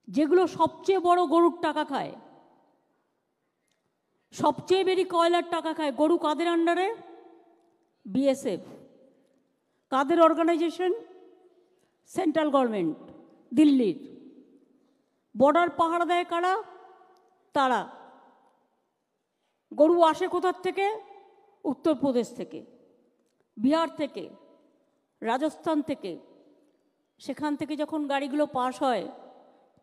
যেগুলো সবচেয়ে বড় গরুর টাকা খায়, সবচেয়ে বেশি কয়লার টাকা খায়, গরু কাদের আন্ডারে? বিএসএফ। কাদের অর্গানাইজেশন? সেন্ট্রাল গভর্নমেন্ট, দিল্লির। বর্ডার পাহারা দেয় কারা? তারা। গরু আসে কোথার থেকে? উত্তরপ্রদেশ থেকে, বিহার থেকে, রাজস্থান থেকে। সেখান থেকে যখন গাড়িগুলো পাস হয়,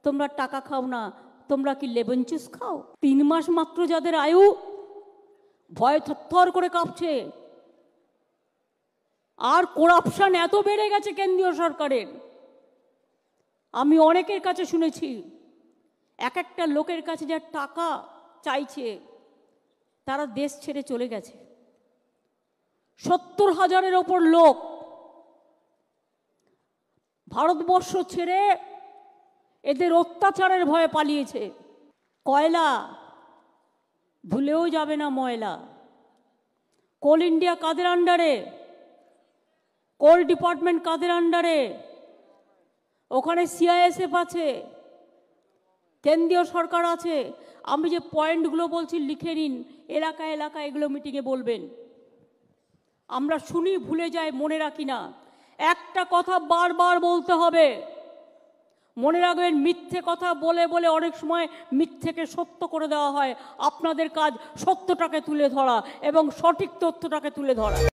তোমরা টাকা খাও না, তোমরা কি লেবন জুস খাও? 3 মাস মাত্র যাদের আয়ু, ভয় থরথর করে কাঁপছে। আর করাপশন এত বেড়ে গেছে কেন্দ্রীয় সরকারের, আমি অনেকের কাছে শুনেছি এক একটা লোকের কাছে যা টাকা চাইছে, তারা দেশ ছেড়ে চলে গেছে। 70,000-এর ওপর লোক ভারতবর্ষ ছেড়ে এদের অত্যাচারের ভয়ে পালিয়েছে। কয়লা ভুলেও যাবে না, ময়লা। কোল ইন্ডিয়া কাদের আন্ডারে? কোল ডিপার্টমেন্ট কাদের আন্ডারে? ওখানে সিআইএসএফ আছে, কেন্দ্রীয় সরকার আছে। আমি যে পয়েন্টগুলো বলছি লিখে নিন, এলাকায় এলাকায় এগুলো মিটিংয়ে বলবেন। আমরা শুনি, ভুলে যাই, মনে রাখি না। একটা কথা বারবার বলতে হবে, মনে রাখবেন। মিথ্যে কথা বলে বলে অনেক সময় মিথ্যেকে সত্য করে দেওয়া হয়। আপনাদের কাজ সত্যটাকে তুলে ধরা এবং সঠিক তথ্যটাকে তুলে ধরা।